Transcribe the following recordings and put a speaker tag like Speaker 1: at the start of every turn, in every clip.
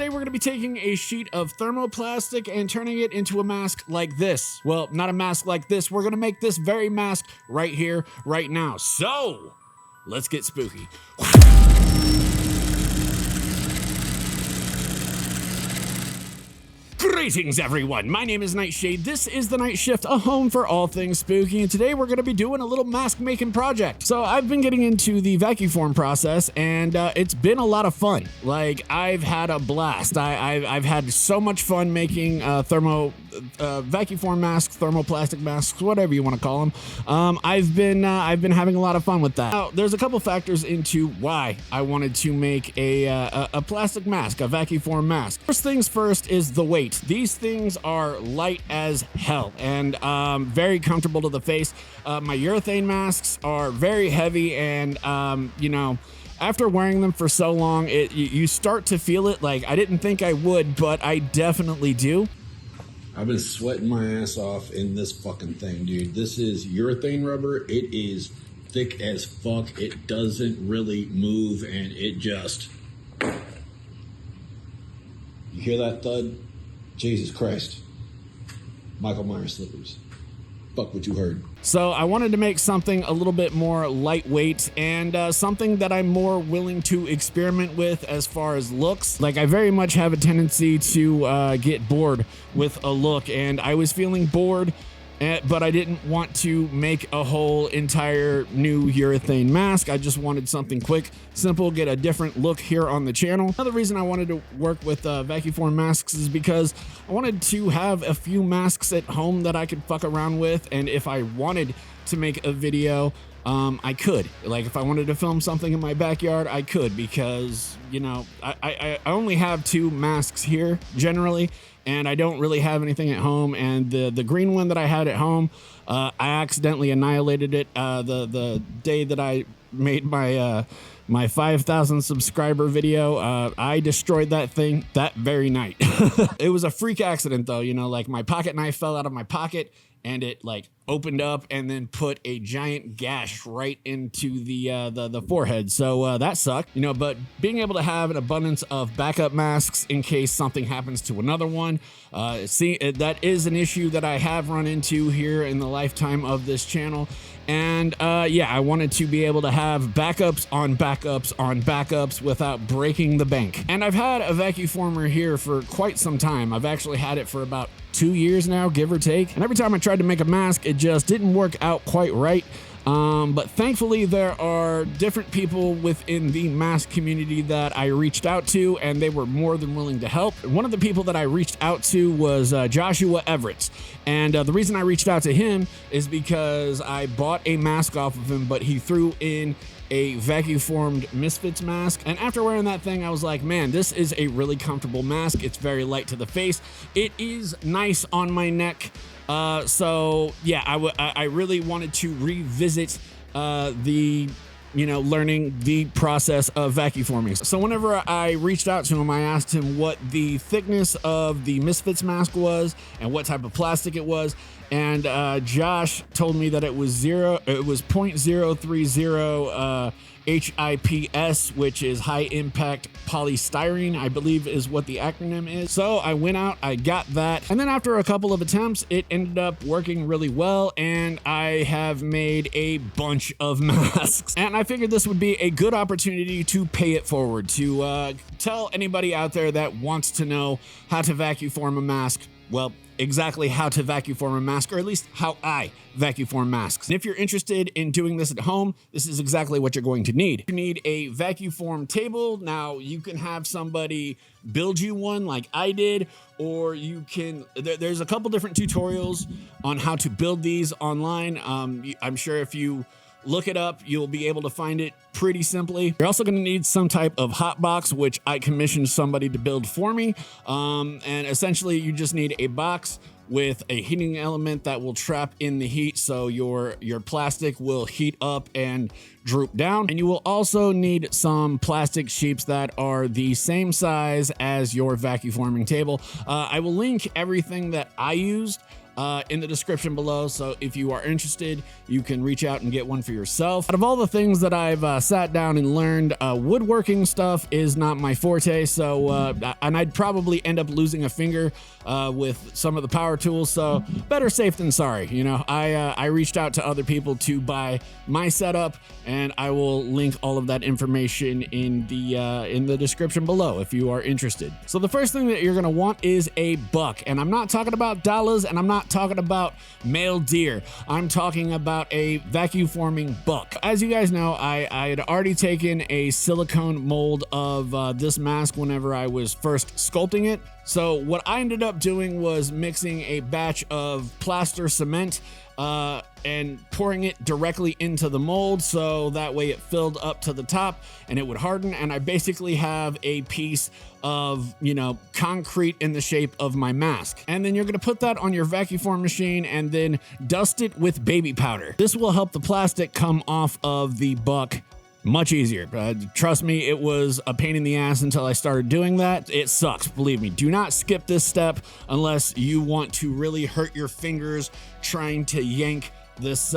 Speaker 1: today we're going to be taking a sheet of thermoplastic and turning it into a mask like this. Well, not a mask like this. We're going to make this very mask right here, right now. So, let's get spooky. Greetings, everyone. My name is Nightshade. This is the Night Shift, a home for all things spooky, and today we're going to be doing a little mask making project. So I've been getting into the Vaccuform process, and it's been a lot of fun. Like, I've had a blast. I've had so much fun making Vaccuform masks, thermoplastic masks, whatever you want to call them. I've been having a lot of fun with that. Now, there's a couple factors into why I wanted to make a plastic mask, a Vaccuform mask. First things first is the weight. These things are light as hell and very comfortable to the face. My urethane masks are very heavy, and you know, after wearing them for so long, you start to feel it. Like, I didn't think I would, but I definitely do.
Speaker 2: I've been sweating my ass off in this fucking thing, dude. This is urethane rubber. It is thick as fuck. It doesn't really move, and it just... You hear that thud? Jesus Christ. Michael Myers slippers. Fuck what you heard.
Speaker 1: So I wanted to make something a little bit more lightweight and something that I'm more willing to experiment with as far as looks. Like, I very much have a tendency to get bored with a look, and I was feeling bored, but I didn't want to make a whole entire new urethane mask. I just wanted something quick, simple, get a different look here on the channel. Another reason I wanted to work with Vaccuform masks is because I wanted to have a few masks at home that I could fuck around with, and if I wanted to make a video, I could. Like, if I wanted to film something in my backyard, I could, because, you know, I only have 2 masks here generally, and I don't really have anything at home. And the green one that I had at home, I accidentally annihilated it the day that I made my my 5,000 subscriber video. I destroyed that thing that very night. It was a freak accident, though. You know, like, my pocket knife fell out of my pocket, and it like opened up and then put a giant gash right into the forehead. So that sucked, you know, but being able to have an abundance of backup masks in case something happens to another one, that is an issue that I have run into here in the lifetime of this channel. And yeah, I wanted to be able to have backups on backups on backups without breaking the bank. And I've had a Vaccuformer here for quite some time. I've actually had it for about 2 years now, give or take. And every time I tried to make a mask, it just didn't work out quite right. But thankfully, there are different people within the mask community that I reached out to, and they were more than willing to help. One of the people that I reached out to was Joshua Everett. And the reason I reached out to him is because I bought a mask off of him, but he threw in a vacuum-formed Misfits mask, and after wearing that thing, I was like, man, this is a really comfortable mask. It's very light to the face. It is nice on my neck. So yeah, I really wanted to revisit learning the process of vacuumforming. So whenever I reached out to him, I asked him what the thickness of the Misfits mask was and what type of plastic it was. And Josh told me that it was 0.030 HIPS, which is high impact polystyrene, I believe is what the acronym is. So I went out, I got that, and then after a couple of attempts, it ended up working really well, and I have made a bunch of masks. And I figured this would be a good opportunity to pay it forward, to tell anybody out there that wants to know how to Vaccuform a mask, well, exactly how to Vaccuform a mask, or at least how I Vaccuform masks. And if you're interested in doing this at home, this is exactly what you're going to need. You need a Vaccuform table. Now, you can have somebody build you one like I did, or you can, there's a couple different tutorials on how to build these online. I'm sure if you look it up, you'll be able to find it pretty simply. You're also going to need some type of hotbox, which I commissioned somebody to build for me. And essentially, you just need a box with a heating element that will trap in the heat, so your plastic will heat up and droop down. And you will also need some plastic sheets that are the same size as your vacuum forming table. I will link everything that I used in the description below. So if you are interested, you can reach out and get one for yourself. Out of all the things that I've sat down and learned, woodworking stuff is not my forte. So, and I'd probably end up losing a finger with some of the power tools. So better safe than sorry. You know, I reached out to other people to buy my setup, and I will link all of that information in the description below if you are interested. So the first thing that you're gonna want is a buck, and I'm not talking about dollars, and I'm not talking about male deer. I'm talking about a vacuum forming buck. As you guys know, I had already taken a silicone mold of this mask whenever I was first sculpting it. So what I ended up doing was mixing a batch of plaster cement and pouring it directly into the mold, so that way it filled up to the top and it would harden, and I basically have a piece of, you know, concrete in the shape of my mask. And then you're gonna put that on your Vaccuform machine and then dust it with baby powder. This will help the plastic come off of the buck much easier. Trust me, it was a pain in the ass until I started doing that. It sucks, believe me. Do not skip this step unless you want to really hurt your fingers trying to yank this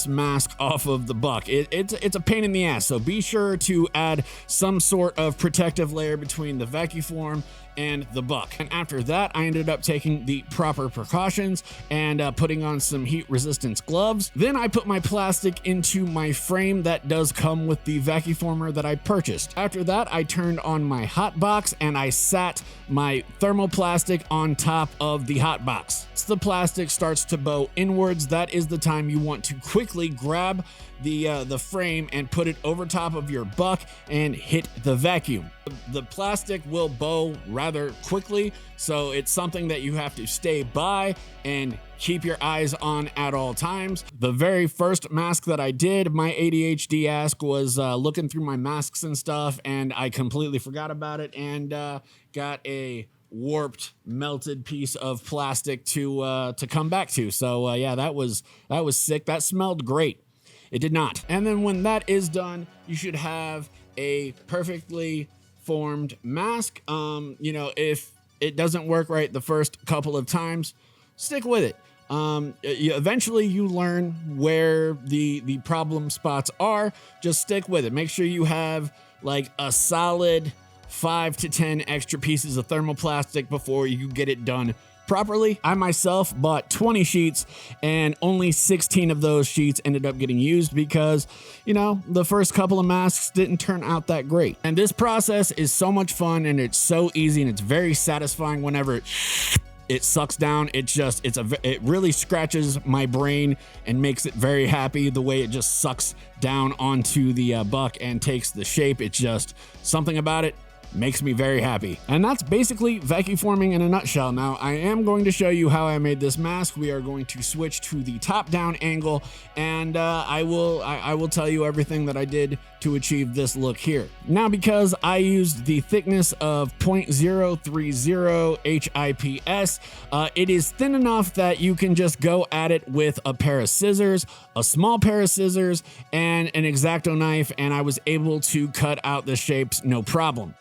Speaker 1: mask off of the buck. It's a pain in the ass, so be sure to add some sort of protective layer between the Vaccuform and the buck. And after that, I ended up taking the proper precautions and putting on some heat resistance gloves. Then I put my plastic into my frame that does come with the Vaccuformer that I purchased. After that, I turned on my hotbox and I sat my thermoplastic on top of the hotbox. Once the plastic starts to bow inwards, that is the time you want to quickly grab the frame and put it over top of your buck and hit the vacuum. The plastic will bow rather quickly, so it's something that you have to stay by and keep your eyes on at all times. The very first mask that I did, my ADHD ass was looking through my masks and stuff, and I completely forgot about it and got a warped, melted piece of plastic to come back to. So yeah, that was sick. That smelled great. It did not. And then when that is done, you should have a perfectly formed mask. You know, if it doesn't work right the first couple of times, stick with it. Eventually you learn where the problem spots are. Just stick with it. Make sure you have like a solid 5 to 10 extra pieces of thermoplastic before you get it done properly. I myself bought 20 sheets and only 16 of those sheets ended up getting used because, you know, the first couple of masks didn't turn out that great. And this process is so much fun and it's so easy and it's very satisfying whenever it sucks down. It really scratches my brain and makes it very happy the way it just sucks down onto the buck and takes the shape. It's just something about it makes me very happy. And that's basically Vaccuforming in a nutshell. Now, I am going to show you how I made this mask. We are going to switch to the top-down angle, and I will tell you everything that I did to achieve this look here. Now, because I used the thickness of 0.030 HIPS, it is thin enough that you can just go at it with a pair of scissors, a small pair of scissors, and an X-Acto knife, and I was able to cut out the shapes no problem.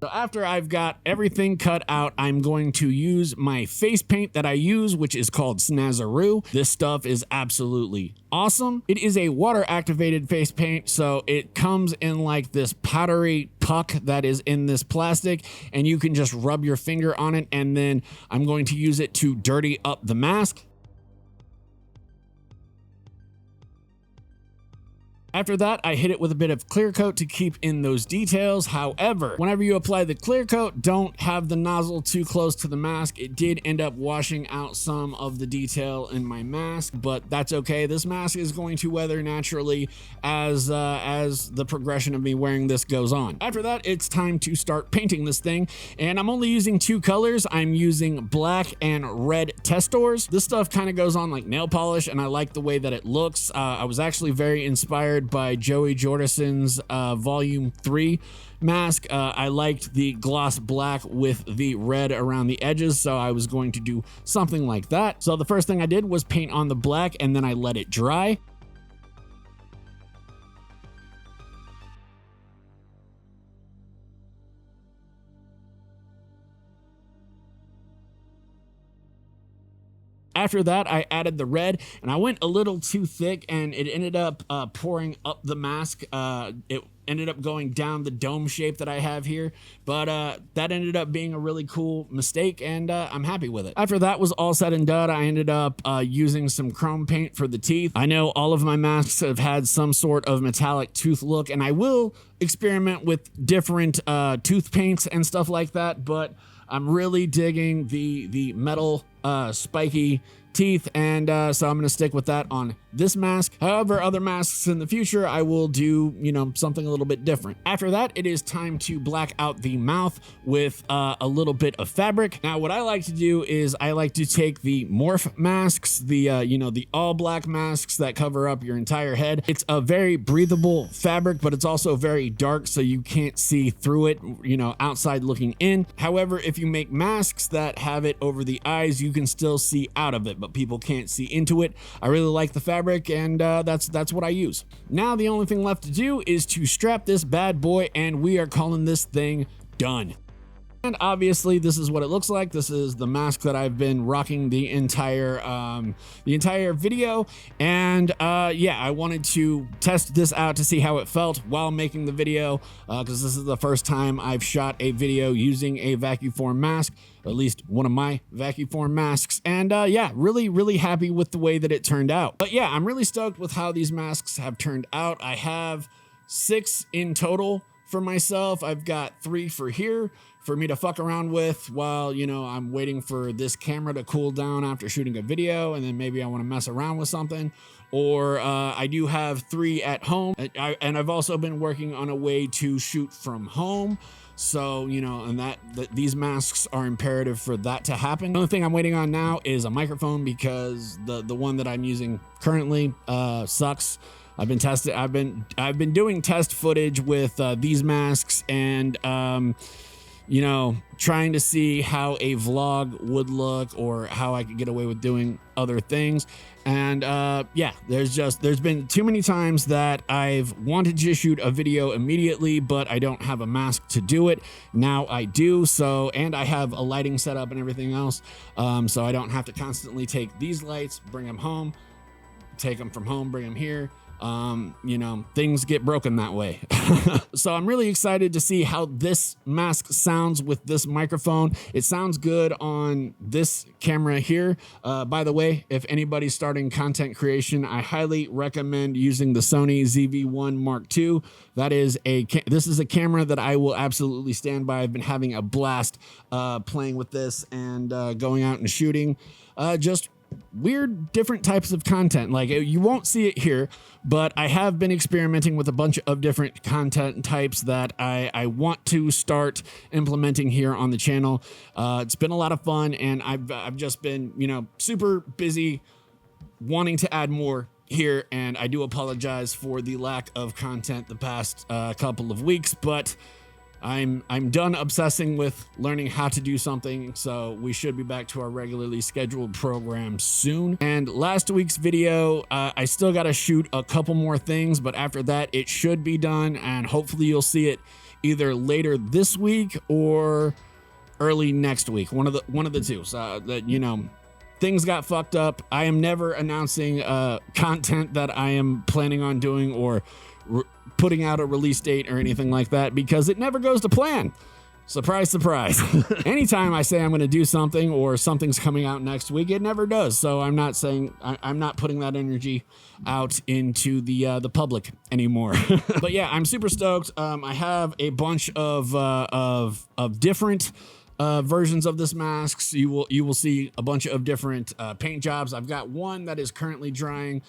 Speaker 1: So after I've got everything cut out, I'm going to use my face paint that I use, which is called Snazzaroo. This stuff is absolutely awesome. It is a water activated face paint, so it comes in like this powdery puck that is in this plastic, and you can just rub your finger on it, and then I'm going to use it to dirty up the mask. After that, I hit it with a bit of clear coat to keep in those details. However, whenever you apply the clear coat, don't have the nozzle too close to the mask. It did end up washing out some of the detail in my mask, but that's okay. This mask is going to weather naturally as the progression of me wearing this goes on. After that, it's time to start painting this thing, and I'm only using two colors. I'm using black and red Testors. This stuff kind of goes on like nail polish, and I like the way that it looks. I was actually very inspired inspired by Joey Jordison's Volume 3 mask. I liked the gloss black with the red around the edges, so I was going to do something like that. So the first thing I did was paint on the black, and then I let it dry. After that, I added the red, and I went a little too thick, and it ended up pouring up the mask. It ended up going down the dome shape that I have here, but that ended up being a really cool mistake, and I'm happy with it. After that was all said and done, I ended up using some chrome paint for the teeth. I know all of my masks have had some sort of metallic tooth look, and I will experiment with different tooth paints and stuff like that, but I'm really digging the metal spiky teeth, and so I'm gonna stick with that on this mask. However, other masks in the future, I will do, you know, something a little bit different. After that, it is time to black out the mouth with a little bit of fabric. Now, what I like to do is I like to take the morph masks, the you know, the all black masks that cover up your entire head. It's a very breathable fabric, but it's also very dark, so you can't see through it, you know, outside looking in. However, if you make masks that have it over the eyes, you can still see out of it, but people can't see into it. I really like the fabric, and that's what I use. Now the only thing left to do is to strap this bad boy, and we are calling this thing done. And obviously this is what it looks like. This is the mask that I've been rocking the entire video, and yeah, I wanted to test this out to see how it felt while making the video, because this is the first time I've shot a video using a Vaccuform mask, at least one of my Vaccuform masks, and yeah, really happy with the way that it turned out. But yeah, I'm really stoked with how these masks have turned out. I have 6 in total for myself. I've got 3 for here for me to fuck around with while, you know, I'm waiting for this camera to cool down after shooting a video, and then maybe I want to mess around with something. Or I do have 3 at home, and I've also been working on a way to shoot from home. So, you know, and these masks are imperative for that to happen. The only thing I'm waiting on now is a microphone, because the one that I'm using currently sucks. I've been doing test footage with these masks, and you know, trying to see how a vlog would look, or how I could get away with doing other things. And yeah, there's been too many times that I've wanted to shoot a video immediately, but I don't have a mask to do it. Now I do, so, and I have a lighting setup and everything else, so I don't have to constantly take these lights, bring them home, take them from home, bring them here. You know, things get broken that way. So I'm really excited to see how this mask sounds with this microphone. It sounds good on this camera here. By the way, if anybody's starting content creation, I highly recommend using the Sony ZV-1 Mark II. This is a camera that I will absolutely stand by. I've been having a blast playing with this and going out and shooting just weird different types of content. Like, you won't see it here, but I have been experimenting with a bunch of different content types that I want to start implementing here on the channel. It's been a lot of fun, and I've just been, you know, super busy wanting to add more here, and I do apologize for the lack of content the past couple of weeks, but I'm done obsessing with learning how to do something, so we should be back to our regularly scheduled program soon. And last week's video, I still got to shoot a couple more things, but after that, it should be done, and hopefully you'll see it either later this week or early next week, one of the two. So that, you know, things got fucked up. I am never announcing content that I am planning on doing, or putting out a release date or anything like that, because it never goes to plan. Surprise, surprise. Anytime I say I'm going to do something, or something's coming out next week, it never does. So I'm not putting that energy out into the public anymore. But yeah, I'm super stoked. I have a bunch of different versions of this mask. You will see a bunch of different paint jobs. I've got one that is currently drying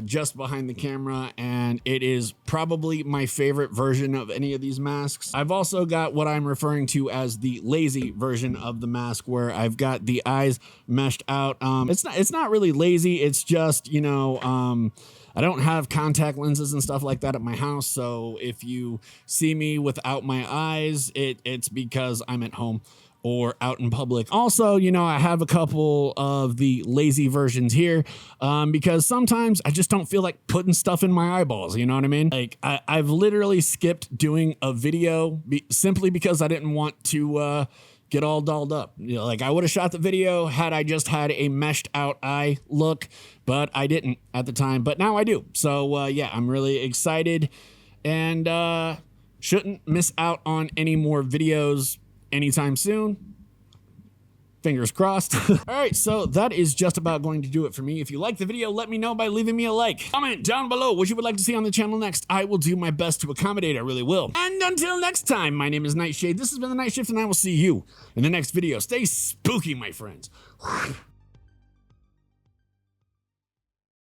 Speaker 1: just behind the camera, and it is probably my favorite version of any of these masks. I've also got what I'm referring to as the lazy version of the mask, where I've got the eyes meshed out. It's not really lazy. It's just, you know, I don't have contact lenses and stuff like that at my house. So if you see me without my eyes, it's because I'm at home or out in public. Also, you know, I have a couple of the lazy versions here because sometimes I just don't feel like putting stuff in my eyeballs. You know what I mean? Like I've literally skipped doing a video simply because I didn't want to get all dolled up. You know, like I would have shot the video had I just had a meshed out eye look, but I didn't at the time, but now I do. So yeah, I'm really excited and shouldn't miss out on any more videos anytime soon. Fingers crossed. All right, so that is just about going to do it for me. If you like the video, let me know by leaving me a like. Comment down below what you would like to see on the channel next. I will do my best to accommodate, I really will. And until next time, my name is Nightshade. This has been The Night Shift, and I will see you in the next video. Stay spooky, my friends.